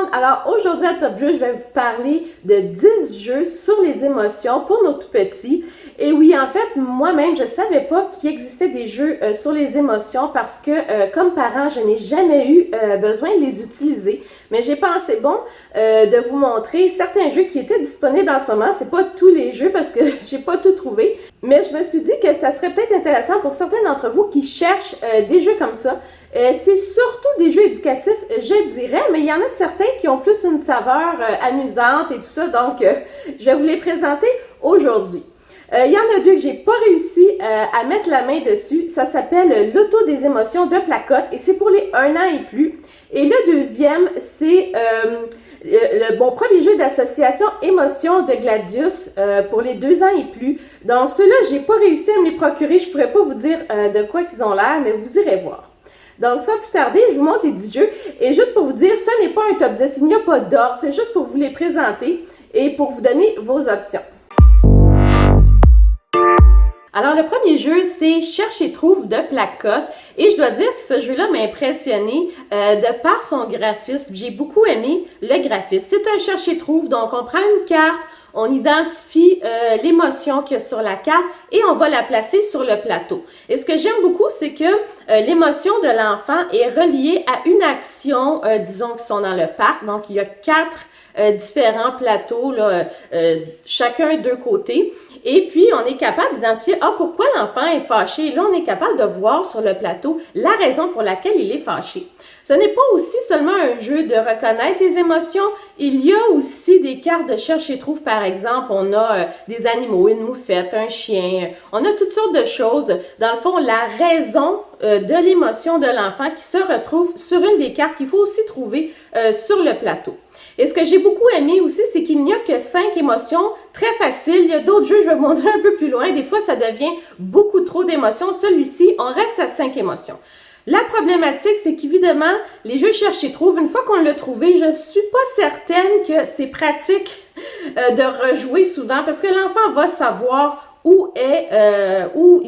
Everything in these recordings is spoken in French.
monde! Alors aujourd'hui à Top Jeu, je vais vous parler de 10 jeux sur les émotions pour nos tout petits. Et oui, en fait, moi-même, je ne savais pas qu'il existait des jeux sur les émotions parce que comme parent, je n'ai jamais eu besoin de les utiliser. Mais j'ai pensé bon de vous montrer certains jeux qui étaient disponibles en ce moment. C'est pas tous les jeux parce que j'ai pas tout trouvé. Mais je me suis dit que ça serait peut-être intéressant pour certains d'entre vous qui cherchent des jeux comme ça. C'est surtout des jeux éducatifs, je dirais, mais il y en a certains qui ont plus une saveur amusante et tout ça, donc je vais vous les présenter aujourd'hui. Il y en a deux que j'ai pas réussi à mettre la main dessus. Ça s'appelle l'Auto des émotions de Placotte et c'est pour les 1 an et plus. Et le deuxième, c'est mon premier jeu d'association Émotions de Gladius pour les 2 ans et plus. Donc ceux-là, j'ai pas réussi à me les procurer. Je pourrais pas vous dire de quoi qu'ils ont l'air, mais vous irez voir. Donc, sans plus tarder, je vous montre les 10 jeux. Et juste pour vous dire, ce n'est pas un top 10, il n'y a pas d'ordre. C'est juste pour vous les présenter et pour vous donner vos options. Alors, le premier jeu, c'est Cherche et trouve de Placotte. Et je dois dire que ce jeu-là m'a impressionné de par son graphisme. J'ai beaucoup aimé le graphisme. C'est un Cherche et trouve, donc on prend une carte, on identifie l'émotion qu'il y a sur la carte et on va la placer sur le plateau. Et ce que j'aime beaucoup, c'est que l'émotion de l'enfant est reliée à une action, disons, qui sont dans le parc. Donc, il y a 4 différents plateaux, là, chacun 2 côtés. Et puis, on est capable d'identifier, pourquoi l'enfant est fâché. Là, on est capable de voir sur le plateau la raison pour laquelle il est fâché. Ce n'est pas aussi seulement un jeu de reconnaître les émotions. Il y a aussi des cartes de cherche et trouve, par exemple. On a des animaux, une moufette, un chien. On a toutes sortes de choses. Dans le fond, la raison de l'émotion de l'enfant qui se retrouve sur une des cartes qu'il faut aussi trouver sur le plateau. Et ce que j'ai beaucoup aimé aussi, c'est qu'il n'y a que 5 émotions très faciles. Il y a d'autres jeux, je vais vous montrer un peu plus loin. Des fois, ça devient beaucoup trop d'émotions. Celui-ci, on reste à 5 émotions. La problématique, c'est qu'évidemment, les jeux cherche et trouve, une fois qu'on l'a trouvé, je ne suis pas certaine que c'est pratique de rejouer souvent parce que l'enfant va savoir où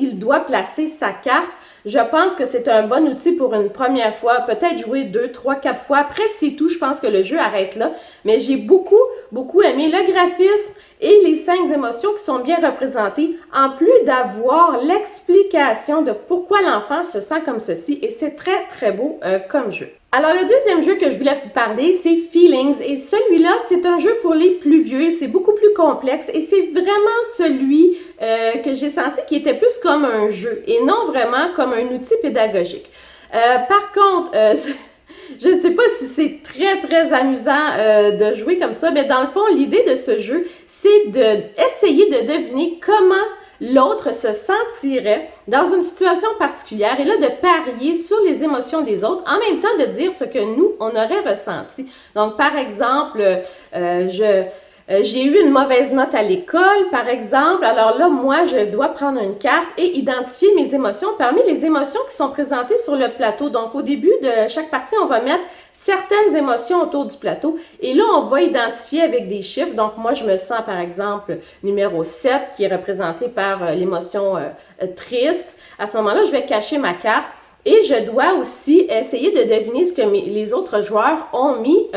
il doit placer sa carte. Je pense que c'est un bon outil pour une première fois, peut-être jouer 2, 3, 4 fois. Après, c'est tout, je pense que le jeu arrête là. Mais j'ai beaucoup aimé le graphisme et les 5 émotions qui sont bien représentées, en plus d'avoir l'explication de pourquoi l'enfant se sent comme ceci. Et c'est très beau comme jeu. Alors, le deuxième jeu que je voulais vous parler, c'est Feelings. Et celui-là, c'est un jeu pour les plus vieux. C'est beaucoup plus complexe et c'est vraiment celui que j'ai senti qui était plus comme un jeu et non vraiment comme un outil pédagogique. Par contre, je ne sais pas si c'est très amusant de jouer comme ça, mais dans le fond, l'idée de ce jeu, c'est d'essayer de deviner comment l'autre se sentirait dans une situation particulière et là de parier sur les émotions des autres en même temps de dire ce que nous, on aurait ressenti. Donc, par exemple, j'ai eu une mauvaise note à l'école, par exemple. Alors là, moi, je dois prendre une carte et identifier mes émotions parmi les émotions qui sont présentées sur le plateau. Donc, au début de chaque partie, on va mettre certaines émotions autour du plateau. Et là, on va identifier avec des chiffres. Donc, moi, je me sens, par exemple, numéro 7, qui est représenté par l'émotion triste. À ce moment-là, je vais cacher ma carte. Et je dois aussi essayer de deviner ce que les autres joueurs ont mis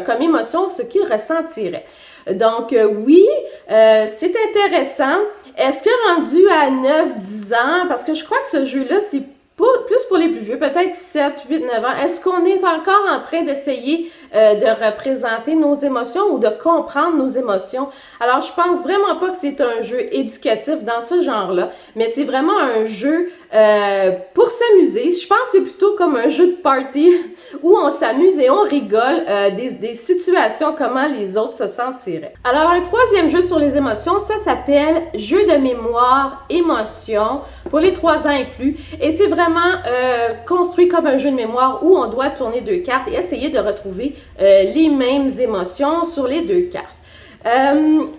comme émotion, ce qu'ils ressentiraient. Donc, oui, c'est intéressant. Est-ce que rendu à 9-10 ans, parce que je crois que ce jeu-là, c'est plus pour les plus vieux, peut-être 7, 8, 9 ans. Est-ce qu'on est encore en train d'essayer de représenter nos émotions ou de comprendre nos émotions? Alors, je pense vraiment pas que c'est un jeu éducatif dans ce genre-là, mais c'est vraiment un jeu pour s'amuser. Je pense que c'est plutôt comme un jeu de party où on s'amuse et on rigole des situations, comment les autres se sentiraient. Alors, un troisième jeu sur les émotions, ça s'appelle Jeu de mémoire, émotion pour les 3 ans et plus. Et c'est vraiment construit comme un jeu de mémoire où on doit tourner 2 cartes et essayer de retrouver les mêmes émotions sur les 2 cartes.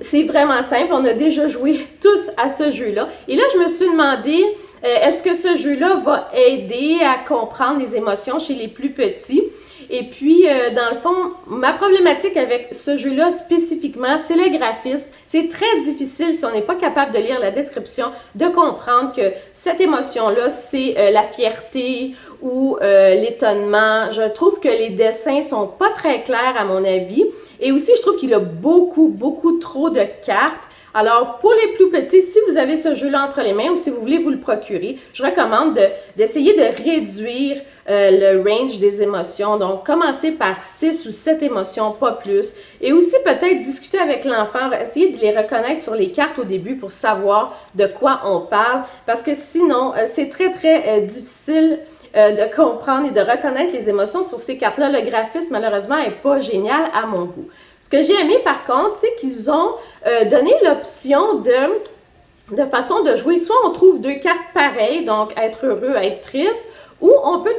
C'est vraiment simple, on a déjà joué tous à ce jeu-là. Et là, je me suis demandé, est-ce que ce jeu-là va aider à comprendre les émotions chez les plus petits? Et puis, dans le fond, ma problématique avec ce jeu-là spécifiquement, c'est le graphisme. C'est très difficile, si on n'est pas capable de lire la description, de comprendre que cette émotion-là, c'est la fierté ou l'étonnement. Je trouve que les dessins sont pas très clairs à mon avis. Et aussi, je trouve qu'il a beaucoup trop de cartes. Alors, pour les plus petits, si vous avez ce jeu-là entre les mains ou si vous voulez vous le procurer, je recommande d'essayer de réduire le range des émotions. Donc, commencer par 6 ou 7 émotions, pas plus. Et aussi, peut-être discuter avec l'enfant, essayer de les reconnaître sur les cartes au début pour savoir de quoi on parle. Parce que sinon, c'est très difficile de comprendre et de reconnaître les émotions sur ces cartes-là. Le graphisme, malheureusement, n'est pas génial à mon goût. Ce que j'ai aimé, par contre, c'est qu'ils ont donné l'option de façon de jouer. Soit on trouve 2 cartes pareilles, donc être heureux, être triste, ou on peut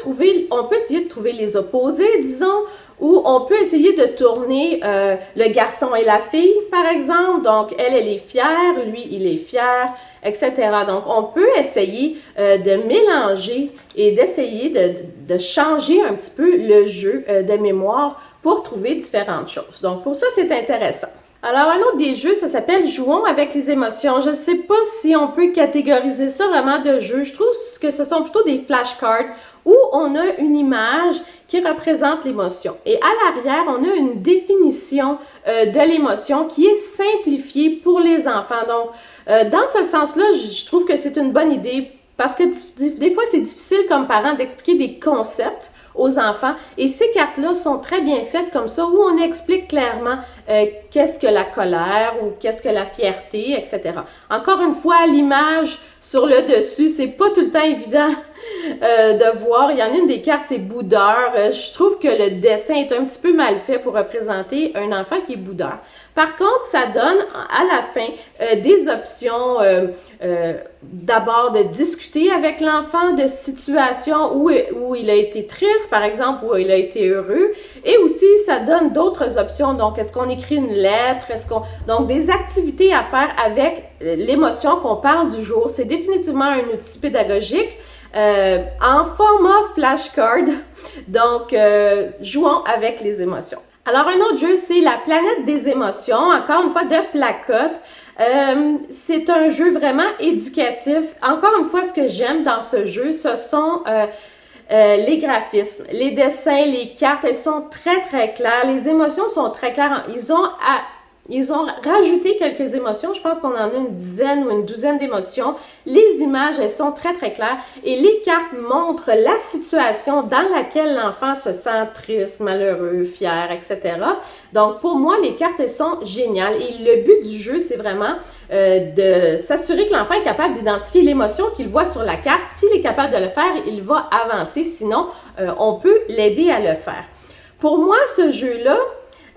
essayer de trouver les opposés, disons, ou on peut essayer de tourner le garçon et la fille, par exemple. Donc, elle est fière, lui, il est fier, etc. Donc, on peut essayer de mélanger et d'essayer de changer un petit peu le jeu de mémoire pour trouver différentes choses. Donc, pour ça, c'est intéressant. Alors, un autre des jeux, ça s'appelle Jouons avec les émotions. Je ne sais pas si on peut catégoriser ça vraiment de jeu. Je trouve que ce sont plutôt des flashcards où on a une image qui représente l'émotion. Et à l'arrière, on a une définition de l'émotion qui est simplifiée pour les enfants. Donc, dans ce sens-là, je trouve que c'est une bonne idée parce que des fois, c'est difficile comme parent d'expliquer des concepts aux enfants. Et ces cartes-là sont très bien faites comme ça, où on explique clairement qu'est-ce que la colère ou qu'est-ce que la fierté, etc. Encore une fois, l'image sur le dessus, c'est pas tout le temps évident de voir. Il y en a une des cartes, c'est boudeur. Je trouve que le dessin est un petit peu mal fait pour représenter un enfant qui est boudeur. Par contre, ça donne à la fin des options d'abord de discuter avec l'enfant de situations où il a été triste, par exemple, où il a été heureux. Et aussi, ça donne d'autres options. Donc, est-ce qu'on écrit une lettre? Donc, des activités à faire avec l'émotion qu'on parle du jour. C'est définitivement un outil pédagogique. En format flashcard. Donc, jouons avec les émotions. Alors, un autre jeu, c'est la planète des émotions, encore une fois de placotte. C'est un jeu vraiment éducatif. Encore une fois, ce que j'aime dans ce jeu, ce sont les graphismes, les dessins, les cartes, elles sont très claires. Les émotions sont très claires. Ils ont rajouté quelques émotions. Je pense qu'on en a une dizaine ou une douzaine d'émotions. Les images, elles sont très claires. Et les cartes montrent la situation dans laquelle l'enfant se sent triste, malheureux, fier, etc. Donc, pour moi, les cartes, elles sont géniales. Et le but du jeu, c'est vraiment de s'assurer que l'enfant est capable d'identifier l'émotion qu'il voit sur la carte. S'il est capable de le faire, il va avancer. Sinon, on peut l'aider à le faire. Pour moi, ce jeu-là,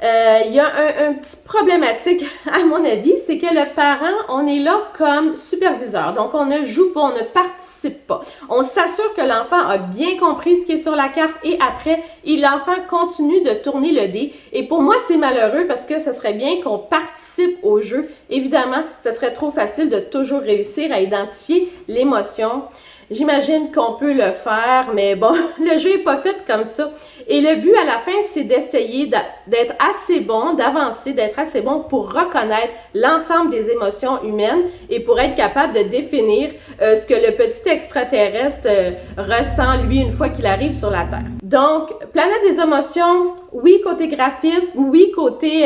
il y a un petit problématique, à mon avis, c'est que le parent, on est là comme superviseur. Donc, on ne joue pas, on ne participe pas. On s'assure que l'enfant a bien compris ce qui est sur la carte et après, l'enfant continue de tourner le dé. Et pour moi, c'est malheureux parce que ce serait bien qu'on participe au jeu. Évidemment, ce serait trop facile de toujours réussir à identifier l'émotion. J'imagine qu'on peut le faire, mais bon, le jeu n'est pas fait comme ça. Et le but à la fin, c'est d'essayer d'être assez bon, d'avancer, d'être assez bon pour reconnaître l'ensemble des émotions humaines et pour être capable de définir ce que le petit extraterrestre ressent, lui, une fois qu'il arrive sur la Terre. Donc, planète des émotions, oui, côté graphisme, oui, côté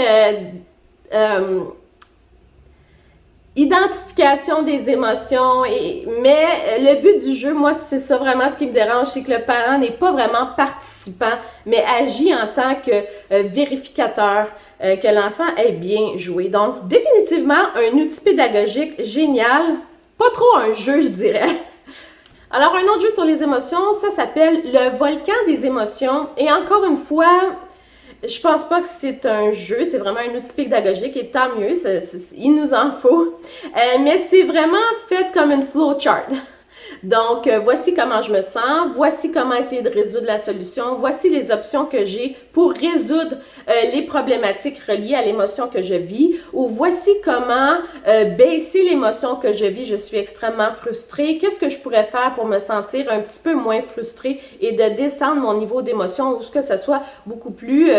identification des émotions, mais le but du jeu, moi, c'est ça vraiment ce qui me dérange, c'est que le parent n'est pas vraiment participant, mais agit en tant que vérificateur, que l'enfant ait bien joué. Donc, définitivement, un outil pédagogique génial, pas trop un jeu, je dirais. Alors, un autre jeu sur les émotions, ça s'appelle le volcan des émotions, et encore une fois, je pense pas que c'est un jeu, c'est vraiment un outil pédagogique et tant mieux, il nous en faut. Mais c'est vraiment fait comme une flowchart. Donc, voici comment je me sens, voici comment essayer de résoudre la solution, voici les options que j'ai pour résoudre les problématiques reliées à l'émotion que je vis, ou voici comment baisser l'émotion que je vis, je suis extrêmement frustrée, qu'est-ce que je pourrais faire pour me sentir un petit peu moins frustrée et de descendre mon niveau d'émotion ou que ça soit beaucoup plus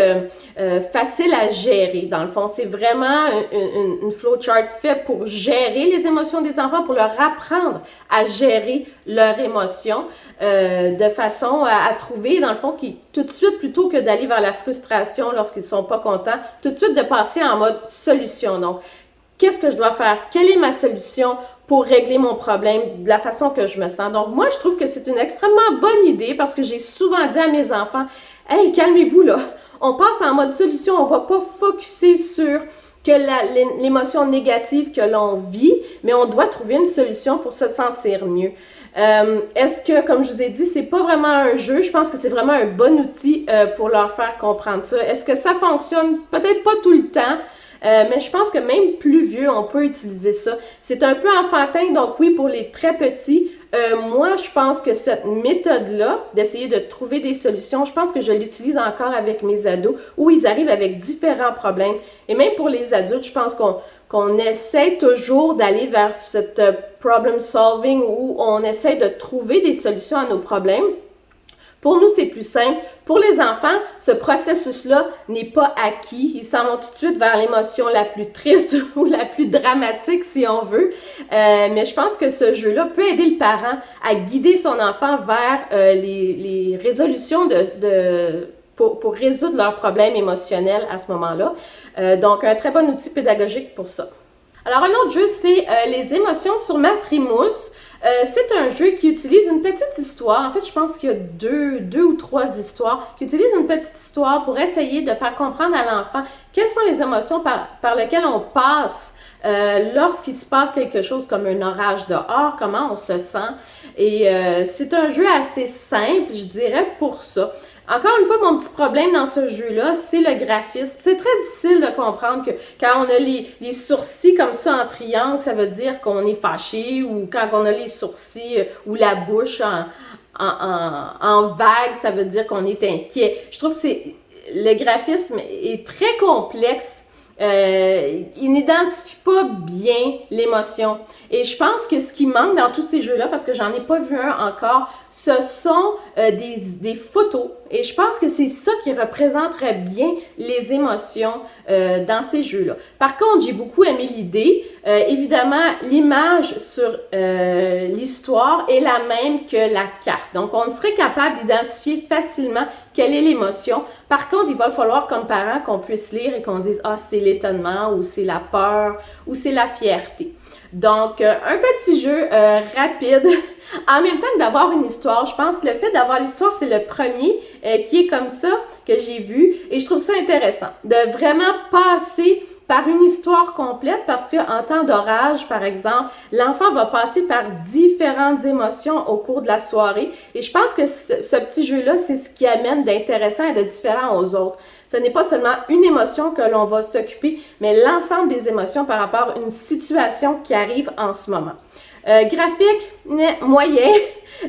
facile à gérer. Dans le fond, c'est vraiment une flowchart faite pour gérer les émotions des enfants, pour leur apprendre à gérer leurs émotions de façon à trouver, dans le fond, qui tout de suite, plutôt que d'aller vers la frustration lorsqu'ils ne sont pas contents, tout de suite de passer en mode solution. Donc, qu'est-ce que je dois faire? Quelle est ma solution pour régler mon problème de la façon que je me sens? Donc, moi, je trouve que c'est une extrêmement bonne idée parce que j'ai souvent dit à mes enfants, « Hey, calmez-vous là, on passe en mode solution, on ne va pas focusser sur que l'émotion négative que l'on vit, mais on doit trouver une solution pour se sentir mieux. » Est-ce que, comme je vous ai dit, c'est pas vraiment un jeu? Je pense que c'est vraiment un bon outil pour leur faire comprendre ça. Est-ce que ça fonctionne? Peut-être pas tout le temps, mais je pense que même plus vieux, on peut utiliser ça. C'est un peu enfantin, donc oui, pour les très petits. Moi, je pense que cette méthode-là, d'essayer de trouver des solutions, je pense que je l'utilise encore avec mes ados, où ils arrivent avec différents problèmes. Et même pour les adultes, je pense qu'on essaie toujours d'aller vers cette problem solving, où on essaie de trouver des solutions à nos problèmes. Pour nous, c'est plus simple. Pour les enfants, ce processus-là n'est pas acquis. Ils s'en vont tout de suite vers l'émotion la plus triste ou la plus dramatique, si on veut. Mais je pense que ce jeu-là peut aider le parent à guider son enfant vers les résolutions pour résoudre leurs problèmes émotionnels à ce moment-là. Donc, un très bon outil pédagogique pour ça. Alors, un autre jeu, c'est les émotions sur ma frimousse. C'est un jeu qui utilise une petite histoire. En fait, je pense qu'il y a deux ou trois histoires qui utilisent une petite histoire pour essayer de faire comprendre à l'enfant quelles sont les émotions par lesquelles on passe lorsqu'il se passe quelque chose comme un orage dehors, comment on se sent. Et c'est un jeu assez simple, je dirais, pour ça. Encore une fois, mon petit problème dans ce jeu-là, c'est le graphisme. C'est très difficile de comprendre que quand on a les sourcils comme ça en triangle, ça veut dire qu'on est fâché, ou quand on a les sourcils ou la bouche en vague, ça veut dire qu'on est inquiet. Je trouve que le graphisme est très complexe. Il n'identifie pas bien l'émotion. Et je pense que ce qui manque dans tous ces jeux-là, parce que j'en ai pas vu un encore, ce sont des photos. Et je pense que c'est ça qui représenterait bien les émotions dans ces jeux-là. Par contre, j'ai beaucoup aimé l'idée. Évidemment, l'image sur l'histoire est la même que la carte. Donc, on serait capable d'identifier facilement quelle est l'émotion. Par contre, il va falloir, comme parents, qu'on puisse lire et qu'on dise « Ah, c'est l'étonnement » ou « c'est la peur » ou « c'est la fierté ». Donc, un petit jeu rapide, en même temps que d'avoir une histoire. Je pense que le fait d'avoir l'histoire, c'est le premier qui est comme ça que j'ai vu. Et je trouve ça intéressant de vraiment passer par une histoire complète parce qu'en temps d'orage, par exemple, l'enfant va passer par différentes émotions au cours de la soirée. Et je pense que ce petit jeu-là, c'est ce qui amène d'intéressant et de différent aux autres. Ce n'est pas seulement une émotion que l'on va s'occuper, mais l'ensemble des émotions par rapport à une situation qui arrive en ce moment. Graphique, moyen,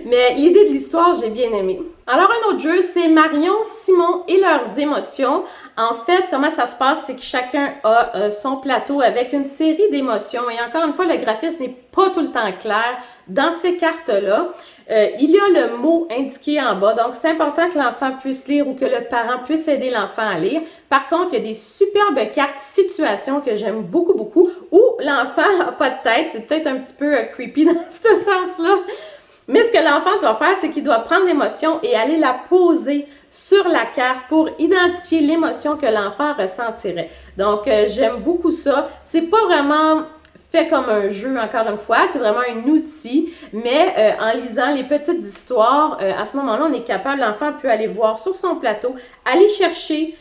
mais l'idée de l'histoire, j'ai bien aimé. Alors, un autre jeu, c'est Marion, Simon et leurs émotions. En fait, comment ça se passe, c'est que chacun a son plateau avec une série d'émotions. Et encore une fois, le graphisme n'est pas tout le temps clair dans ces cartes-là. Il y a le mot indiqué en bas, donc c'est important que l'enfant puisse lire ou que le parent puisse aider l'enfant à lire. Par contre, il y a des superbes cartes situations que j'aime beaucoup, beaucoup, où l'enfant n'a pas de tête. C'est peut-être un petit peu creepy dans ce sens-là. Mais ce que l'enfant doit faire, c'est qu'il doit prendre l'émotion et aller la poser sur la carte pour identifier l'émotion que l'enfant ressentirait. Donc, j'aime beaucoup ça. C'est pas vraiment fait comme un jeu, encore une fois, c'est vraiment un outil, mais en lisant les petites histoires, à ce moment-là, on est capable, l'enfant peut aller voir sur son plateau, aller chercher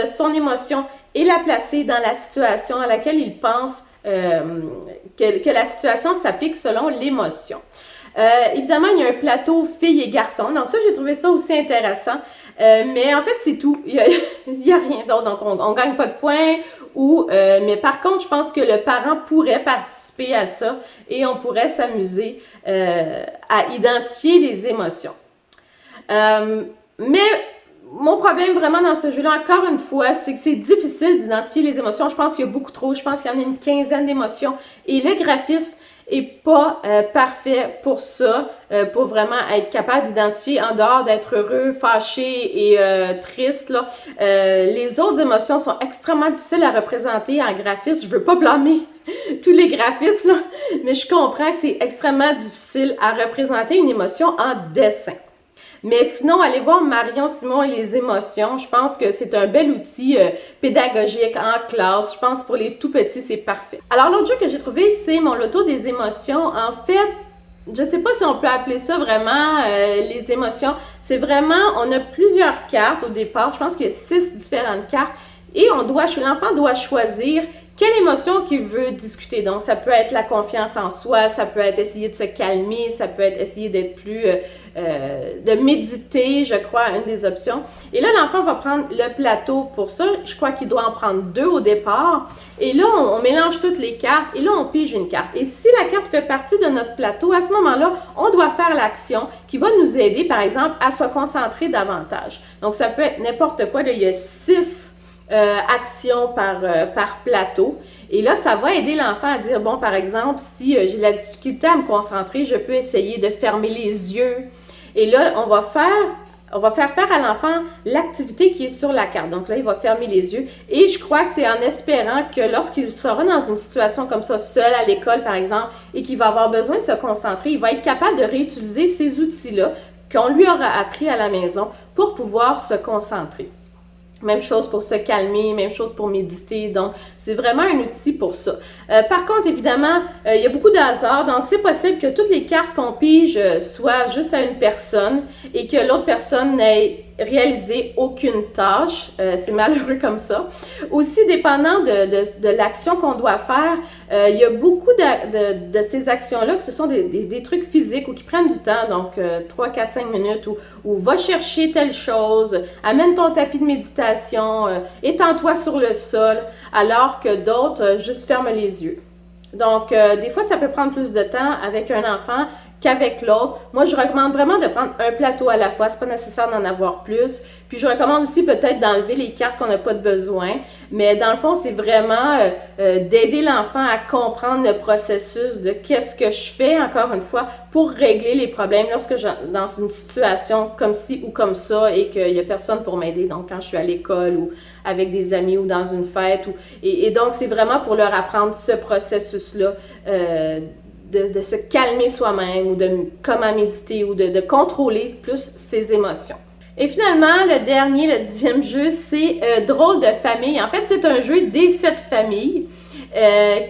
son émotion et la placer dans la situation à laquelle il pense que la situation s'applique selon l'émotion. Évidemment, il y a un plateau filles et garçons, donc ça, j'ai trouvé ça aussi intéressant. Mais en fait, c'est tout. Il y a rien d'autre. Donc, on gagne pas de points mais par contre, je pense que le parent pourrait participer à ça et on pourrait s'amuser à identifier les émotions. Mais mon problème vraiment dans ce jeu-là, encore une fois, c'est que c'est difficile d'identifier les émotions. Je pense qu'il y a beaucoup trop. Je pense qu'il y en a une quinzaine d'émotions. Et le graphisme est pas parfait pour ça, pour vraiment être capable d'identifier en dehors d'être heureux, fâché et triste. Là, les autres émotions sont extrêmement difficiles à représenter en graphisme. Je veux pas blâmer tous les graphismes, là, mais je comprends que c'est extrêmement difficile à représenter une émotion en dessin. Mais sinon, allez voir Marion Simon et les émotions. Je pense que c'est un bel outil pédagogique en classe. Je pense que pour les tout petits, c'est parfait. Alors, l'autre jeu que j'ai trouvé, c'est mon loto des émotions. En fait, je ne sais pas si on peut appeler ça vraiment les émotions. C'est vraiment, on a plusieurs cartes au départ. Je pense qu'il y a 6 différentes cartes. Et l'enfant doit choisir quelle émotion qu'il veut discuter. Donc, ça peut être la confiance en soi, ça peut être essayer de se calmer, ça peut être essayer d'être plus, de méditer, je crois, une des options. Et là, l'enfant va prendre le plateau pour ça. Je crois qu'il doit en prendre 2 au départ. Et là, on mélange toutes les cartes et là, on pige une carte. Et si la carte fait partie de notre plateau, à ce moment-là, on doit faire l'action qui va nous aider, par exemple, à se concentrer davantage. Donc, ça peut être n'importe quoi. Là, il y a 6 actions par plateau. Et là, ça va aider l'enfant à dire, bon, par exemple, si j'ai la difficulté à me concentrer, je peux essayer de fermer les yeux. Et là, on va faire à l'enfant l'activité qui est sur la carte. Donc là, il va fermer les yeux. Et je crois que c'est en espérant que lorsqu'il sera dans une situation comme ça, seul à l'école, par exemple, et qu'il va avoir besoin de se concentrer, il va être capable de réutiliser ces outils-là qu'on lui aura appris à la maison pour pouvoir se concentrer. Même chose pour se calmer, même chose pour méditer. Donc, c'est vraiment un outil pour ça. Par contre, évidemment, il y a beaucoup de hasard. Donc, c'est possible que toutes les cartes qu'on pige soient juste à une personne et que l'autre personne n'ait réalisé aucune tâche. C'est malheureux comme ça. Aussi, dépendant de l'action qu'on doit faire, il y a beaucoup de ces actions-là que ce sont des trucs physiques ou qui prennent du temps. Donc, 3, 4, 5 minutes ou va chercher telle chose, amène ton tapis de méditation, étends-toi sur le sol, alors que d'autres juste ferment les yeux. Donc, des fois, ça peut prendre plus de temps avec un enfant qu'avec l'autre. Moi, je recommande vraiment de prendre un plateau à la fois. C'est pas nécessaire d'en avoir plus. Puis, je recommande aussi peut-être d'enlever les cartes qu'on n'a pas de besoin. Mais dans le fond, c'est vraiment d'aider l'enfant à comprendre le processus de qu'est-ce que je fais, encore une fois, pour régler les problèmes lorsque je suis dans une situation comme ci ou comme ça et qu'il n'y a personne pour m'aider. Donc, quand je suis à l'école ou avec des amis ou dans une fête. Et donc, c'est vraiment pour leur apprendre ce processus-là de se calmer soi-même ou de comment méditer ou de contrôler plus ses émotions. Et finalement, le 10e jeu, c'est Drôle de famille. En fait, c'est un jeu des 7 familles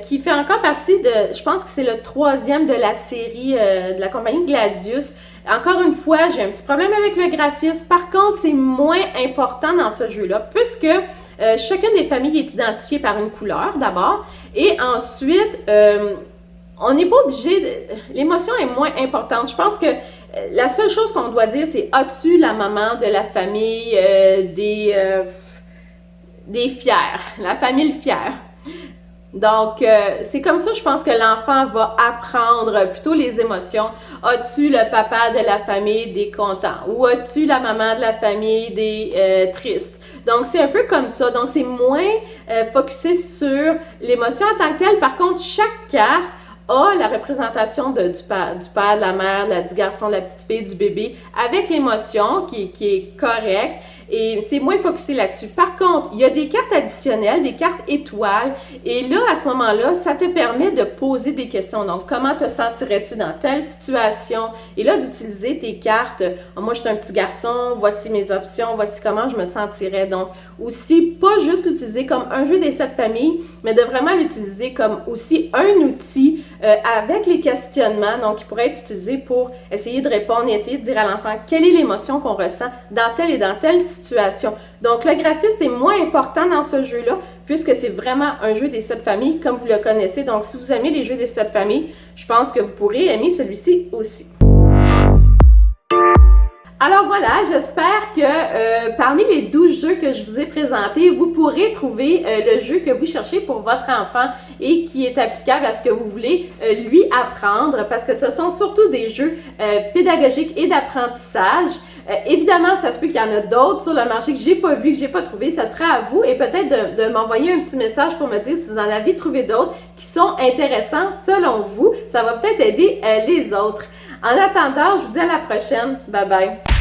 qui fait encore partie je pense que c'est le 3e de la série de la compagnie Gladius. Encore une fois, j'ai un petit problème avec le graphisme. Par contre, c'est moins important dans ce jeu-là puisque chacune des familles est identifiée par une couleur d'abord et ensuite on n'est pas obligé, l'émotion est moins importante. Je pense que la seule chose qu'on doit dire, c'est as-tu la maman de la famille des fiers, la famille fière. Donc, c'est comme ça, je pense que l'enfant va apprendre plutôt les émotions. As-tu le papa de la famille des contents? Ou as-tu la maman de la famille des tristes? Donc, c'est un peu comme ça. Donc, c'est moins focusé sur l'émotion en tant que telle. Par contre, chaque carte a la représentation du père, de la mère, du garçon, de la petite fille, du bébé, avec l'émotion qui est correcte. Et c'est moins focusé là-dessus. Par contre, il y a des cartes additionnelles, des cartes étoiles. Et là, à ce moment-là, ça te permet de poser des questions. Donc, comment te sentirais-tu dans telle situation? Et là, d'utiliser tes cartes. Moi, je suis un petit garçon, voici mes options, voici comment je me sentirais. Donc, aussi, pas juste l'utiliser comme un jeu des 7 familles, mais de vraiment l'utiliser comme aussi un outil avec les questionnements. Donc, il pourrait être utilisé pour essayer de répondre et essayer de dire à l'enfant quelle est l'émotion qu'on ressent dans telle et dans telle situation. Donc, le graphiste est moins important dans ce jeu-là, puisque c'est vraiment un jeu des 7 familles, comme vous le connaissez. Donc, si vous aimez les jeux des 7 familles, je pense que vous pourrez aimer celui-ci aussi. Alors voilà, j'espère que parmi les 12 jeux que je vous ai présentés, vous pourrez trouver le jeu que vous cherchez pour votre enfant et qui est applicable à ce que vous voulez lui apprendre, parce que ce sont surtout des jeux pédagogiques et d'apprentissage. Évidemment, ça se peut qu'il y en a d'autres sur le marché que j'ai pas vu, que j'ai pas trouvé. Ça sera à vous et peut-être de m'envoyer un petit message pour me dire si vous en avez trouvé d'autres qui sont intéressants selon vous. Ça va peut-être aider les autres. En attendant, je vous dis à la prochaine. Bye bye.